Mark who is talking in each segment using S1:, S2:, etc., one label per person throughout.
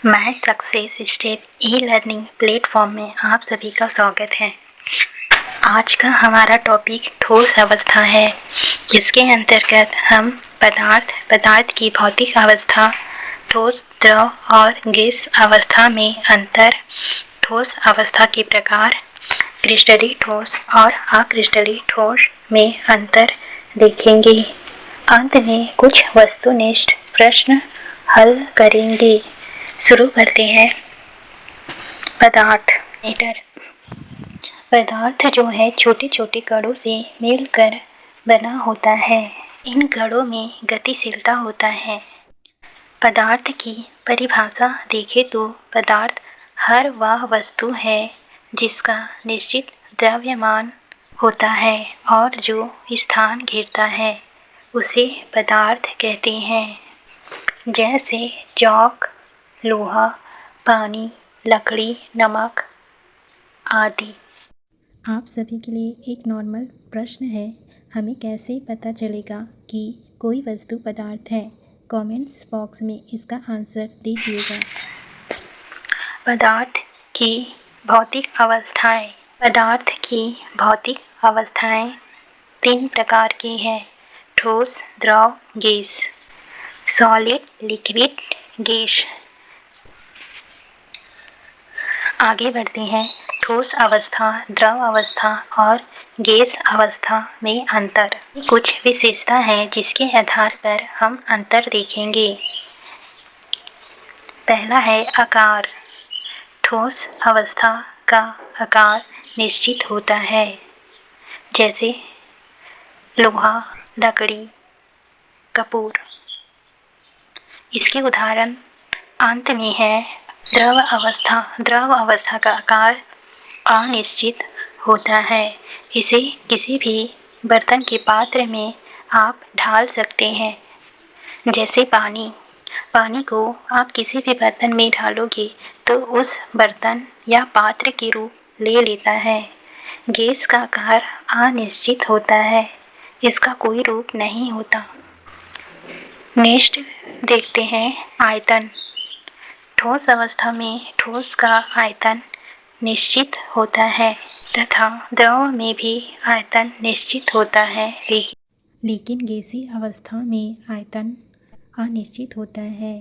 S1: My success step e learning platform में आप सभी का स्वागत है। आज का हमारा टॉपिक ठोस अवस्था है। इसके अंतर्गत हम पदार्थ की भौतिक अवस्था, ठोस, द्रव और गैस अवस्था में अंतर, ठोस अवस्था के प्रकार, क्रिस्टलीय ठोस और अक्रिस्टलीय ठोस में अंतर देखेंगे। अंत में कुछ वस्तुनिष्ठ प्रश्न हल करेंगे। शुरू करते हैं। पदार्थ जो है छोटे छोटे कणों से मिलकर बना होता है। इन कणों में गतिशीलता होता है। पदार्थ की परिभाषा देखें तो पदार्थ हर वह वस्तु है जिसका निश्चित द्रव्यमान होता है और जो स्थान घेरता है उसे पदार्थ कहते हैं। जैसे चौक, लोहा, पानी, लकड़ी, नमक आदि।
S2: आप सभी के लिए एक नॉर्मल प्रश्न है, हमें कैसे पता चलेगा कि कोई वस्तु पदार्थ है? कमेंट्स बॉक्स में इसका आंसर दीजिएगा।
S1: पदार्थ की भौतिक अवस्थाएं 3 प्रकार की हैं: ठोस, द्रव, गैस। Solid, liquid, gas. आगे बढ़ते हैं। ठोस अवस्था, द्रव अवस्था और गैस अवस्था में अंतर। कुछ विशेषता है जिसके आधार पर हम अंतर देखेंगे। पहला है आकार। ठोस अवस्था का आकार निश्चित होता है, जैसे लोहा, लकड़ी, कपूर। इसके उदाहरण अंत में है। द्रव अवस्था का आकार अनिश्चित होता है। इसे किसी भी बर्तन के पात्र में आप ढाल सकते हैं, जैसे पानी को आप किसी भी बर्तन में ढालोगे तो उस बर्तन या पात्र के रूप ले लेता है। गैस का आकार अनिश्चित होता है, इसका कोई रूप नहीं होता। नेक्स्ट देखते हैं आयतन। ठोस अवस्था में ठोस का आयतन निश्चित होता है तथा द्रव में भी आयतन निश्चित होता है,
S2: लेकिन गैसीय अवस्था में आयतन अनिश्चित होता है।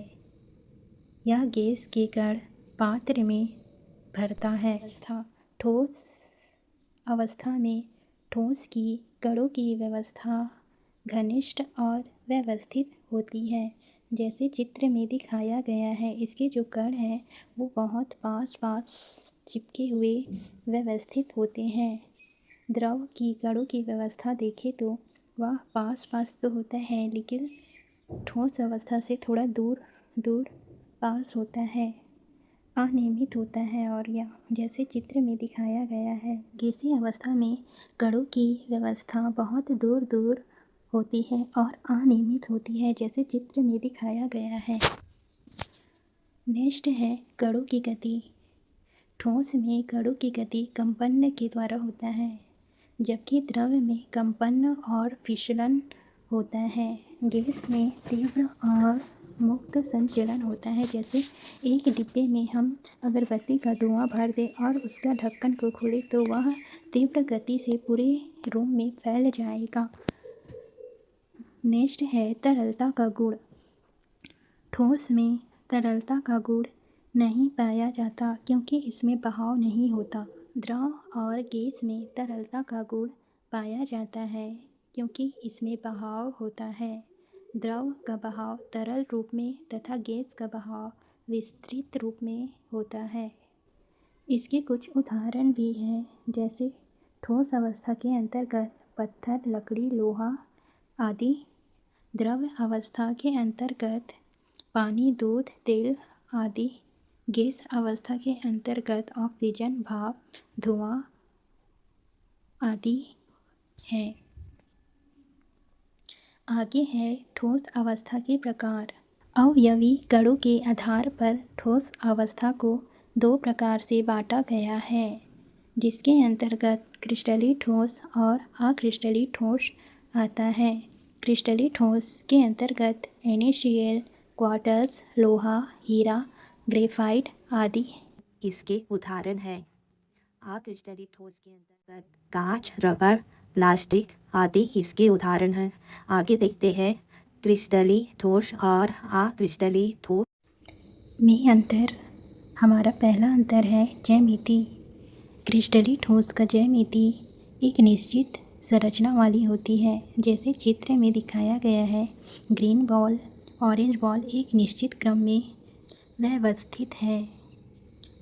S2: यह गैस के कण पात्र में भरता है। ठोस अवस्था में ठोस की कणों की व्यवस्था घनिष्ठ और व्यवस्थित होती है, जैसे चित्र में दिखाया गया है। इसके जो कण हैं वो बहुत पास चिपके हुए व्यवस्थित होते हैं। द्रव की कणों की व्यवस्था देखें तो वह पास तो होता है, लेकिन ठोस अवस्था से थोड़ा दूर पास होता है, अनियमित होता है। और यह जैसे चित्र में दिखाया गया है। गैसीय अवस्था में कणों की व्यवस्था बहुत दूर होती है और अनियमित होती है, जैसे चित्र में दिखाया गया है। नेक्स्ट है कणों की गति। ठोस में कणों की गति कंपन के द्वारा होता है, जबकि द्रव में कंपन और फिसलन होता है। गैस में तीव्र और मुक्त संचलन होता है। जैसे एक डिब्बे में हम अगरबत्ती का धुआं भर दें और उसका ढक्कन को खोलें तो वह तीव्र गति से पूरे रूम में फैल जाएगा। नेक्स्ट है तरलता का गुण। ठोस में तरलता का गुण नहीं पाया जाता क्योंकि इसमें बहाव नहीं होता। द्रव और गैस में तरलता का गुण पाया जाता है क्योंकि इसमें बहाव होता है। द्रव का बहाव तरल रूप में तथा गैस का बहाव विस्तृत रूप में होता है। इसके कुछ उदाहरण भी हैं, जैसे ठोस अवस्था के अंतर्गत पत्थर, लकड़ी, लोहा आदि। द्रव अवस्था के अंतर्गत पानी, दूध, तेल आदि। गैस अवस्था के अंतर्गत ऑक्सीजन, भाप, धुआं आदि है। आगे है ठोस अवस्था के प्रकार। अवयवी कणों के आधार पर ठोस अवस्था को 2 प्रकार से बांटा गया है, जिसके अंतर्गत क्रिस्टलीय ठोस और अक्रिस्टलीय ठोस आता है। क्रिस्टलीय ठोस के अंतर्गत NaCl, क्वार्ट्ज, लोहा, हीरा, ग्रेफाइट आदि
S3: इसके उदाहरण हैं। अक्रिस्टलीय ठोस के अंतर्गत कांच, रबर, प्लास्टिक आदि इसके उदाहरण हैं। आगे देखते हैं क्रिस्टलीय ठोस और अक्रिस्टलीय ठोस
S2: में अंतर। हमारा पहला अंतर है ज्यामिति। क्रिस्टलीय ठोस का ज्यामिति एक निश्चित संरचना वाली होती है। जैसे चित्र में दिखाया गया है, ग्रीन बॉल, ऑरेंज बॉल एक निश्चित क्रम में व्यवस्थित है।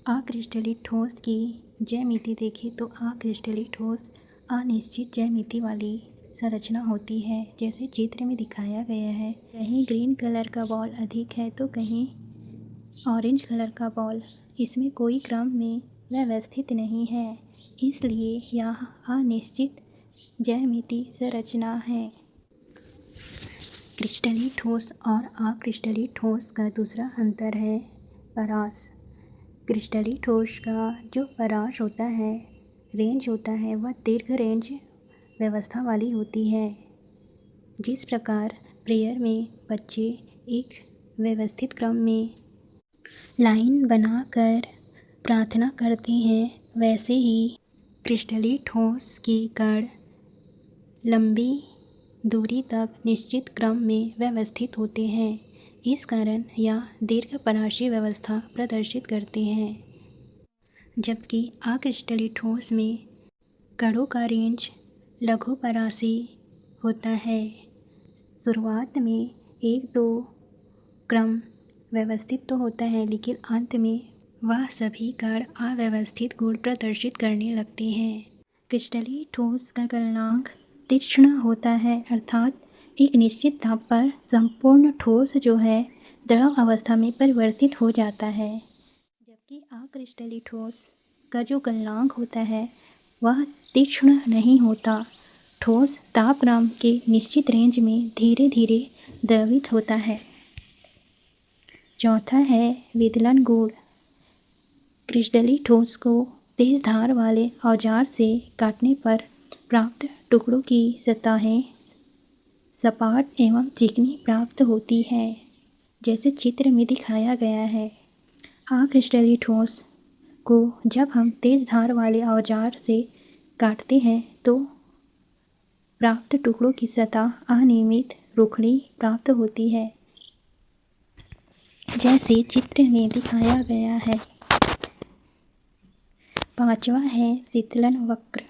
S2: अक्रिस्टलीय ठोस की ज्यामिति देखें तो अक्रिस्टलीय ठोस अनिश्चित ज्यामिति वाली संरचना होती है। जैसे चित्र में दिखाया गया है, कहीं ग्रीन कलर का बॉल अधिक है तो कहीं ऑरेंज कलर का बॉल। इसमें कोई क्रम में व्यवस्थित नहीं है, इसलिए यह अनिश्चित ज्यामिति संरचना है। क्रिस्टलीय ठोस और अक्रिस्टलीय ठोस का दूसरा अंतर है परास। क्रिस्टलीय ठोस का जो परास होता है, रेंज होता है, वह दीर्घ रेंज व्यवस्था वाली होती है। जिस प्रकार प्रेयर में बच्चे एक व्यवस्थित क्रम में लाइन बनाकर प्रार्थना करते हैं, वैसे ही क्रिस्टलीय ठोस के कण लंबी दूरी तक निश्चित क्रम में व्यवस्थित होते हैं। इस कारण यह दीर्घपरासीय व्यवस्था प्रदर्शित करते हैं। जबकि अक्रिस्टलीय ठोस में कणों का रेंज लघुपरासीय होता है। शुरुआत में 1-2 क्रम व्यवस्थित तो होता है, लेकिन अंत में वह सभी कण अव्यवस्थित गुण प्रदर्शित करने लगते हैं। क्रिस्टलीय ठोस का गलनांक तीक्ष्ण होता है, अर्थात एक निश्चित ताप पर संपूर्ण ठोस जो है द्रव अवस्था में परिवर्तित हो जाता है। जबकि अक्रिस्टलीय ठोस का जो गलनांक होता है वह तीक्ष्ण नहीं होता। ठोस तापक्रम के निश्चित रेंज में धीरे धीरे द्रवित होता है। चौथा है विदलन गुण। क्रिस्टलीय ठोस को तेज धार वाले औजार से काटने पर प्राप्त टुकड़ों की सतहें सपाट एवं चिकनी प्राप्त होती है, जैसे चित्र में दिखाया गया है। अक्रिस्टलीय ठोस को जब हम तेज धार वाले औजार से काटते हैं तो प्राप्त टुकड़ों की सतह अनियमित रुखड़ी प्राप्त होती है, जैसे चित्र में दिखाया गया है। पांचवा है शीतलन वक्र।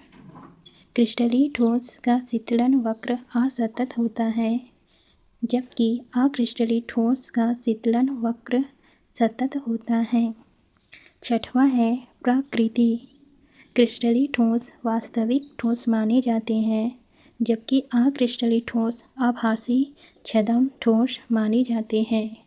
S2: क्रिस्टलीय ठोस का शीतलन वक्र असतत होता है, जबकि अक्रिस्टलीय ठोस का शीतलन वक्र सतत होता है। छठवां है प्रकृति। क्रिस्टलीय ठोस वास्तविक ठोस माने जाते हैं, जबकि अक्रिस्टलीय ठोस आभासी छद्म ठोस माने जाते हैं।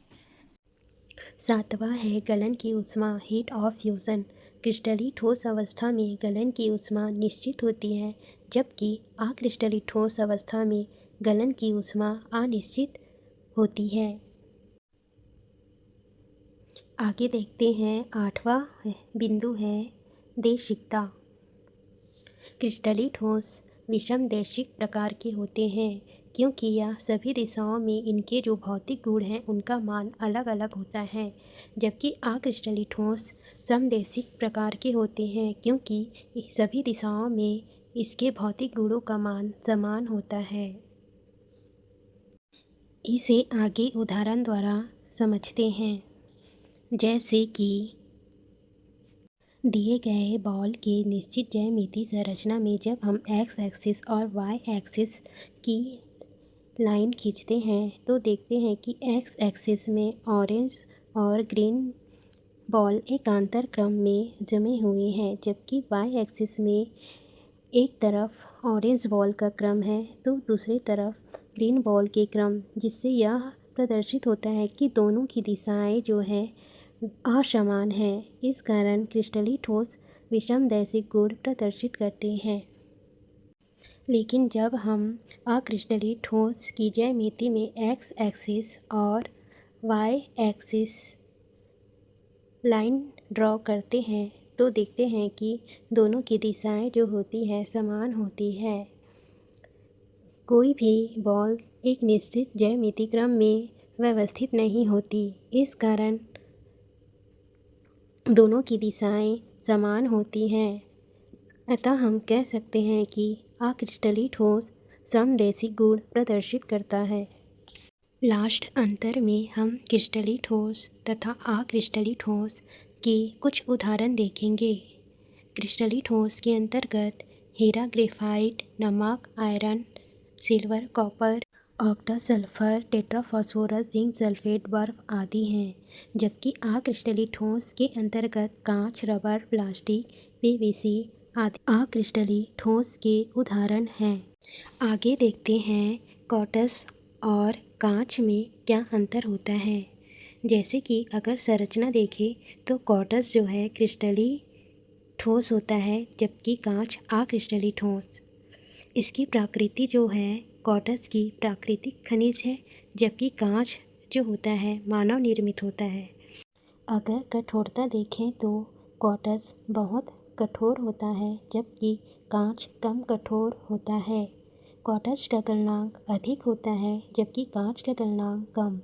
S2: सातवां है गलन की ऊष्मा, हीट ऑफ फ्यूजन। क्रिस्टलीय ठोस अवस्था में गलन की ऊष्मा निश्चित होती है, जबकि अक्रिस्टलीय ठोस अवस्था में गलन की ऊष्मा अनिश्चित होती है। आगे देखते हैं, आठवां बिंदु है देशिकता। क्रिस्टलीय ठोस विषम देशिक प्रकार के होते हैं, क्योंकि यह सभी दिशाओं में इनके जो भौतिक गुण हैं उनका मान अलग अलग होता है। जबकि अक्रिस्टलीय ठोस समदेशिक प्रकार के होते हैं, क्योंकि सभी दिशाओं में इसके भौतिक गुणों का मान समान होता है। इसे आगे उदाहरण द्वारा समझते हैं। जैसे कि दिए गए बॉल के निश्चित ज्यामिति संरचना में जब हम एक्स एक्सिस और वाई एक्सिस की लाइन खींचते हैं तो देखते हैं कि एक्स एक्सिस में ऑरेंज और ग्रीन बॉल एकांतर क्रम में जमे हुए हैं, जबकि वाई एक्सिस में एक तरफ ऑरेंज बॉल का क्रम है तो दूसरी तरफ ग्रीन बॉल के क्रम, जिससे यह प्रदर्शित होता है कि दोनों की दिशाएं जो है असमान है। इस कारण क्रिस्टलीय ठोस विषमदैशिक गुण प्रदर्शित करते हैं। लेकिन जब हम अक्रिस्टलीय ठोस की ज्यामिति में एक्स एक्सिस और वाई एक्सिस लाइन ड्रॉ करते हैं तो देखते हैं कि दोनों की दिशाएं जो होती है समान होती है। कोई भी बॉल एक निश्चित ज्यामिति क्रम में व्यवस्थित नहीं होती। इस कारण दोनों की दिशाएं समान होती हैं, अतः हम कह सकते हैं कि अक्रिस्टलीय ठोस समदैशिक गुण प्रदर्शित करता है। लास्ट अंतर में हम क्रिस्टलीय ठोस तथा अक्रिस्टलीय ठोस के कुछ उदाहरण देखेंगे। क्रिस्टलीय ठोस के अंतर्गत हीरा, ग्रेफाइट, नमक, iron, silver, copper, octa sulphur, tetraphosphorus, zinc sulphate, बर्फ आदि हैं। जबकि अक्रिस्टलीय ठोस के अंतर्गत कांच, रबर, प्लास्टिक, पीवीसी आदि अक्रिस्टलीय ठोस के उदाहरण हैं। आगे देखते हैं क्वार्ट्ज और कांच में क्या अंतर होता है। जैसे कि अगर संरचना देखें तो क्वार्ट्ज जो है क्रिस्टलीय ठोस होता है, जबकि कांच अक्रिस्टलीय ठोस। इसकी प्रकृति जो है क्वार्ट्ज की प्राकृतिक खनिज है, जबकि कांच जो होता है मानव निर्मित होता है। अगर कठोरता देखें तो क्वार्ट्ज बहुत कठोर होता है, जबकि कांच कम कठोर होता है। क्वार्ट्ज का गलनांक अधिक होता है, जबकि कांच का गलनांक कम।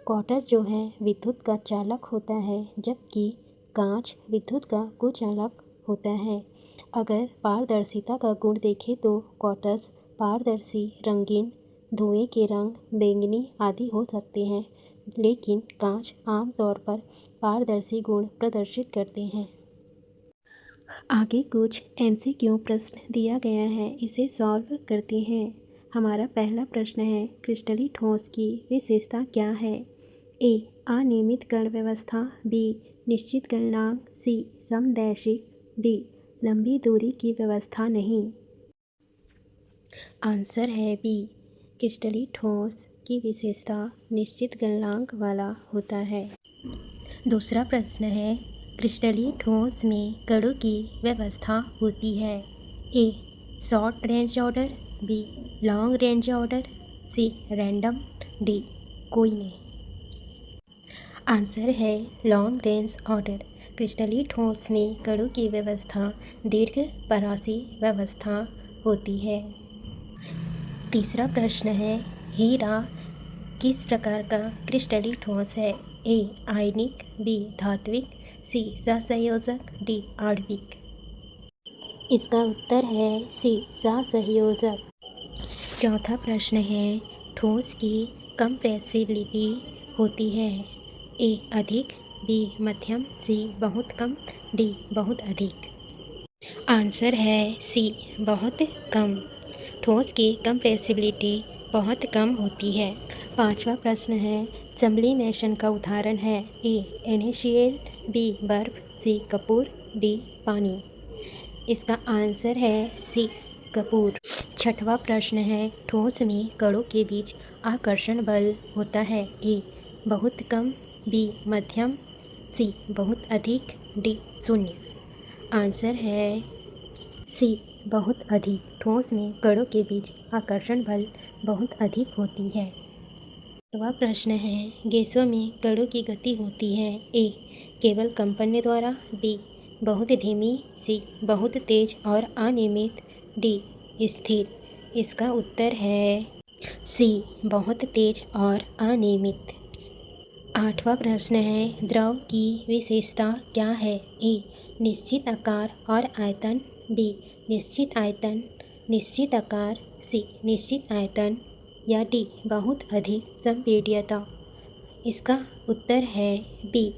S2: क्वार्ट्ज जो है विद्युत का चालक होता है, जबकि कांच विद्युत का कुचालक होता है। अगर पारदर्शिता का गुण देखें तो क्वार्ट्ज पारदर्शी, रंगीन, धुएं के रंग, बैंगनी आदि हो सकते हैं, लेकिन कांच आमतौर पर पारदर्शी गुण प्रदर्शित करते हैं। आगे कुछ MCQ प्रश्न दिया गया है, इसे सॉल्व करते हैं। हमारा पहला प्रश्न है, क्रिस्टलीय ठोस की विशेषता क्या है? A. अनियमित कण व्यवस्था, B. निश्चित गलनांक, C. समदैशिक, D. लंबी दूरी की व्यवस्था नहीं। आंसर है B. क्रिस्टलीय ठोस की विशेषता निश्चित गलनांक वाला होता है। दूसरा प्रश्न है, क्रिस्टलीय ठोस में कणों की व्यवस्था होती है। A. Short range order, B. Long range order, C. Random, D. कोई नहीं। आंसर है लॉन्ग रेंज ऑर्डर। क्रिस्टलीय ठोस में कणों की व्यवस्था दीर्घ परासी व्यवस्था होती है। तीसरा प्रश्न है, हीरा किस प्रकार का क्रिस्टलीय ठोस है? A. Ionic, B. धात्विक, C. सहसंयोजक, D. आणविक। इसका उत्तर है C. सहसंयोजक। चौथा प्रश्न है, ठोस की कंप्रेसिबिलिटी होती है। A. अधिक, B. मध्यम, C. बहुत कम, D. बहुत अधिक। आंसर है C. बहुत कम। ठोस की कंप्रेसिबिलिटी बहुत कम होती है। पांचवा प्रश्न है, सब्लिमेशन का उदाहरण है। A. NaCl, B. बर्फ, C. कपूर, D. पानी। इसका आंसर है C. कपूर। छठवां प्रश्न है, ठोस में कणों के बीच आकर्षण बल होता है। A. बहुत कम, B. मध्यम, C. बहुत अधिक, D. शून्य। आंसर है C. बहुत अधिक। ठोस में कणों के बीच आकर्षण बल बहुत अधिक होती है। अगला प्रश्न है, गैसों में कणों की गति होती है। A. केवल कंपन द्वारा, B. बहुत धीमी, C. बहुत तेज और अनियमित, D. स्थिर। इसका उत्तर है C. बहुत तेज और अनियमित। आठवां प्रश्न है, द्रव की विशेषता क्या है? A. निश्चित आकार और आयतन, B. निश्चित आयतन, निश्चित आकार, C. निश्चित आयतन या D. बहुत अधिक संपीड्यता। इसका उत्तर है B.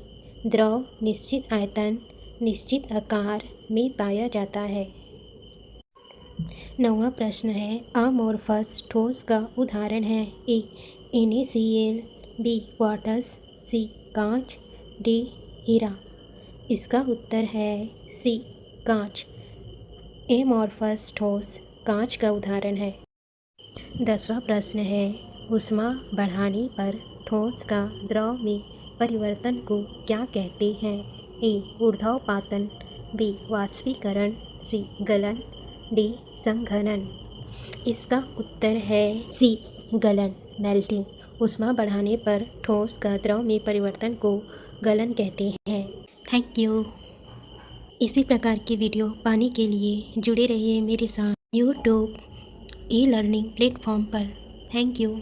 S2: द्रव निश्चित आयतन, निश्चित आकार में पाया जाता है। नौवां प्रश्न है, अमोर्फस ठोस का उदाहरण है। A. NaCl, B. Quartz, C. कांच, D. हीरा। इसका उत्तर है C. कांच। एमोर्फस ठोस कांच का उदाहरण है। 10वां प्रश्न है, ऊष्मा बढ़ाने पर ठोस का द्रव में परिवर्तन को क्या कहते हैं? A. ऊर्ध्वपातन, B. वाष्पीकरण, C. गलन, D. संघनन। इसका उत्तर है C. गलन, मेल्टिंग। ऊष्मा बढ़ाने पर ठोस का द्रव में परिवर्तन को गलन कहते हैं। Thank you. इसी प्रकार की वीडियो पाने के लिए जुड़े रहिए मेरे साथ यूट्यूब ई-लर्निंग प्लेटफॉर्म पर। Thank you.